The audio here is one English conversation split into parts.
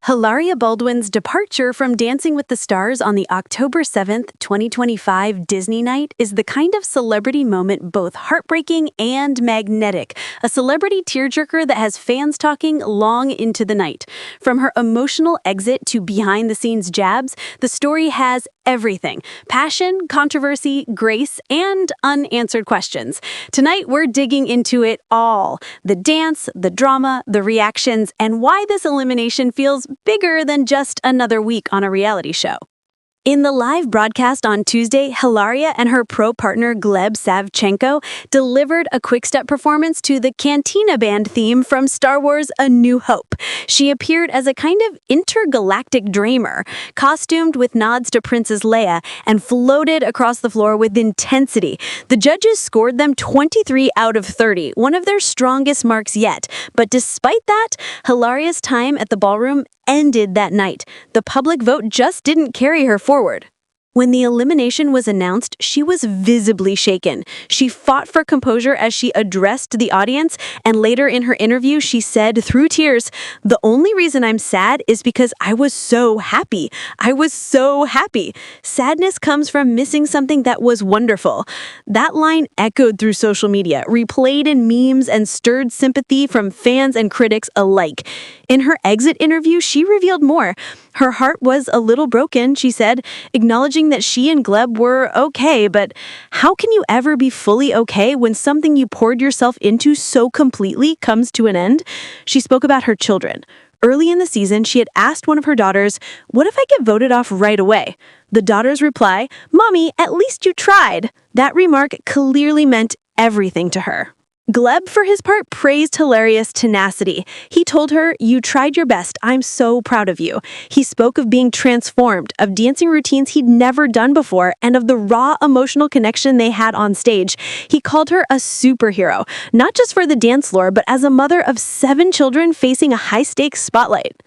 Hilaria Baldwin's departure from Dancing with the Stars on the October 7th, 2025 Disney night is the kind of celebrity moment both heartbreaking and magnetic, a celebrity tearjerker that has fans talking long into the night. From her emotional exit to behind-the-scenes jabs, the story has everything: passion, controversy, grace, and unanswered questions. Tonight, we're digging into it all: the dance, the drama, the reactions, and why this elimination feels bigger than just another week on a reality show. In the live broadcast on Tuesday, Hilaria and her pro partner Gleb Savchenko delivered a quick-step performance to the Cantina Band theme from Star Wars: A New Hope. She appeared as a kind of intergalactic dreamer, costumed with nods to Princess Leia, and floated across the floor with intensity. The judges scored them 23 out of 30, one of their strongest marks yet. But despite that, Hilaria's time at the ballroom ended that night. The public vote just didn't carry her forward. When the elimination was announced, she was visibly shaken. She fought for composure as she addressed the audience, and later in her interview, she said through tears, "The only reason I'm sad is because I was so happy. I was so happy. Sadness comes from missing something that was wonderful." That line echoed through social media, replayed in memes, and stirred sympathy from fans and critics alike. In her exit interview, she revealed more. Her heart was a little broken, she said, acknowledging that she and Gleb were okay, but how can you ever be fully okay when something you poured yourself into so completely comes to an end? She spoke about her children. Early in the season, she had asked one of her daughters, "What if I get voted off right away?" The daughter's reply, "Mommy, at least you tried." That remark clearly meant everything to her. Gleb, for his part, praised Hilaria's tenacity. He told her, "You tried your best. I'm so proud of you." He spoke of being transformed, of dancing routines he'd never done before, and of the raw emotional connection they had on stage. He called her a superhero, not just for the dance floor, but as a mother of 7 children facing a high-stakes spotlight.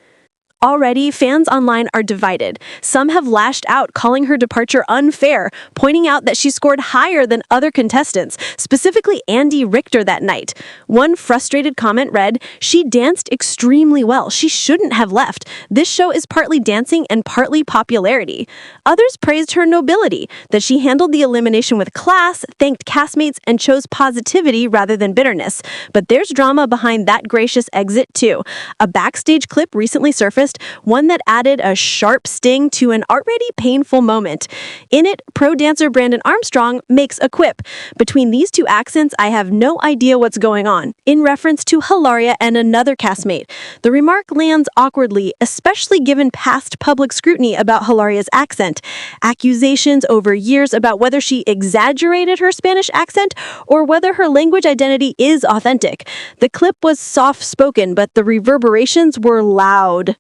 Already, fans online are divided. Some have lashed out, calling her departure unfair, pointing out that she scored higher than other contestants, specifically Andy Richter that night. One frustrated comment read, "She danced extremely well. She shouldn't have left. This show is partly dancing and partly popularity." Others praised her nobility, that she handled the elimination with class, thanked castmates, and chose positivity rather than bitterness. But there's drama behind that gracious exit, too. A backstage clip recently surfaced, one that added a sharp sting to an already painful moment. In it, pro dancer Brandon Armstrong makes a quip, "Between these two accents, I have no idea what's going on," in reference to Hilaria and another castmate. The remark lands awkwardly, especially given past public scrutiny about Hilaria's accent. Accusations over years about whether she exaggerated her Spanish accent or whether her language identity is authentic. The clip was soft-spoken, but the reverberations were loud.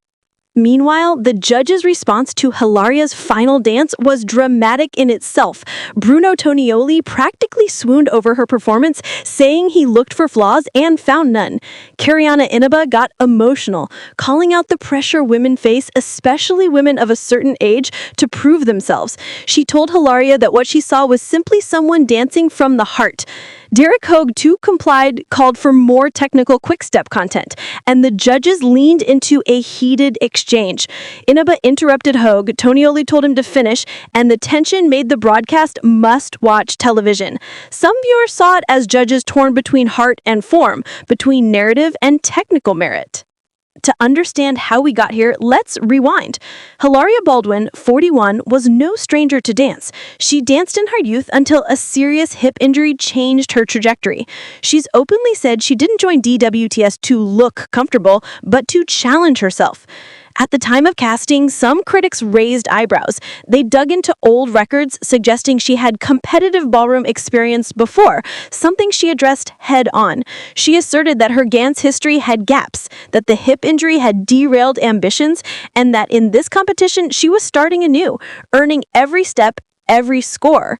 Meanwhile, the judges' response to Hilaria's final dance was dramatic in itself. Bruno Tonioli practically swooned over her performance, saying he looked for flaws and found none. Carrie Ann Inaba got emotional, calling out the pressure women face, especially women of a certain age, to prove themselves. She told Hilaria that what she saw was simply someone dancing from the heart. Derek Hough, too, complied, called for more technical quick-step content, and the judges leaned into a heated exchange. Inaba interrupted Hough, Tonioli told him to finish, and the tension made the broadcast must-watch television. Some viewers saw it as judges torn between heart and form, between narrative and technical merit. To understand how we got here, let's rewind. Hilaria Baldwin, 41, was no stranger to dance. She danced in her youth until a serious hip injury changed her trajectory. She's openly said she didn't join DWTS to look comfortable, but to challenge herself. At the time of casting, some critics raised eyebrows. They dug into old records, suggesting she had competitive ballroom experience before, something she addressed head-on. She asserted that her dance history had gaps, that the hip injury had derailed ambitions, and that in this competition she was starting anew, earning every step, every score.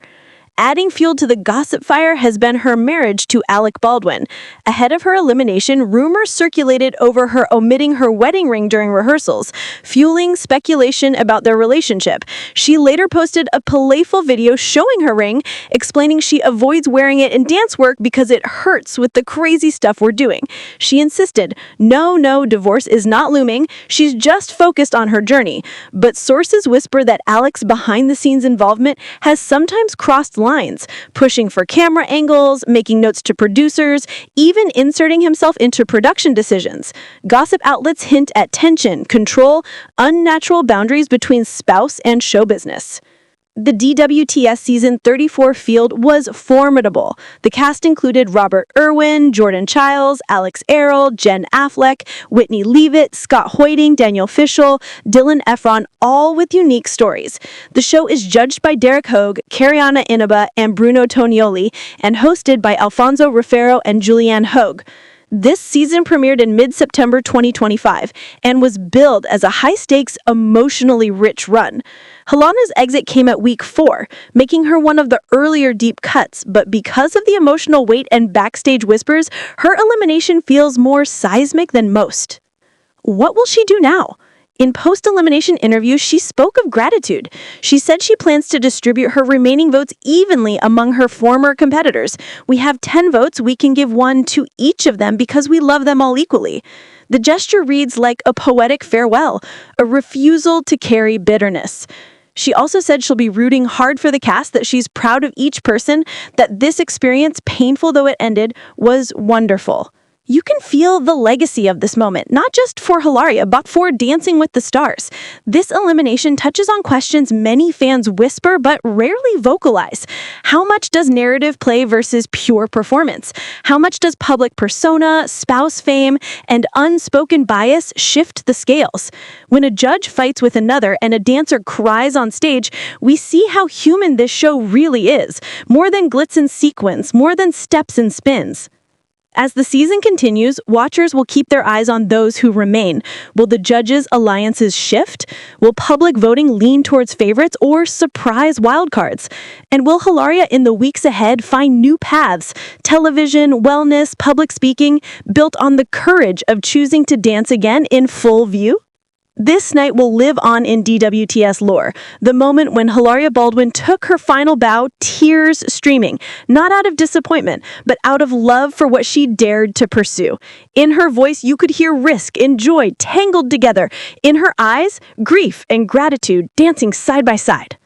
adding fuel to the gossip fire has been her marriage to Alec Baldwin. Ahead of her elimination, rumors circulated over her omitting her wedding ring during rehearsals, fueling speculation about their relationship. She later posted a playful video showing her ring, explaining she avoids wearing it in dance work because it hurts with the crazy stuff we're doing. She insisted, no, divorce is not looming. She's just focused on her journey. But sources whisper that Alec's behind-the-scenes involvement has sometimes crossed lines, pushing for camera angles, making notes to producers, even inserting himself into production decisions. Gossip outlets hint at tension, control, unnatural boundaries between spouse and show business. The DWTS Season 34 field was formidable. The cast included Robert Irwin, Jordan Childs, Alex Errol, Jen Affleck, Whitney Leavitt, Scott Hoyting, Daniel Fishel, Dylan Efron, all with unique stories. The show is judged by Derek Hough, Carrie Ann Inaba, and Bruno Tonioli, and hosted by Alfonso Rufero and Julianne Hogue. This season premiered in mid-September 2025 and was billed as a high-stakes, emotionally rich run. Hilaria's exit came at week 4, making her one of the earlier deep cuts, but because of the emotional weight and backstage whispers, her elimination feels more seismic than most. What will she do now? In post-elimination interviews, she spoke of gratitude. She said she plans to distribute her remaining votes evenly among her former competitors. We have 10 votes. We can give one to each of them because we love them all equally. The gesture reads like a poetic farewell, a refusal to carry bitterness. She also said she'll be rooting hard for the cast, that she's proud of each person, that this experience, painful though it ended, was wonderful. You can feel the legacy of this moment, not just for Hilaria, but for Dancing with the Stars. This elimination touches on questions many fans whisper but rarely vocalize. How much does narrative play versus pure performance? How much does public persona, spouse fame, and unspoken bias shift the scales? When a judge fights with another and a dancer cries on stage, we see how human this show really is. More than glitz and sequins, more than steps and spins. As the season continues, watchers will keep their eyes on those who remain. Will the judges' alliances shift? Will public voting lean towards favorites or surprise wildcards? And will Hilaria in the weeks ahead find new paths, television, wellness, public speaking, built on the courage of choosing to dance again in full view? This night will live on in DWTS lore, the moment when Hilaria Baldwin took her final bow, tears streaming, not out of disappointment, but out of love for what she dared to pursue. In her voice, you could hear risk and joy tangled together. In her eyes, grief and gratitude dancing side by side.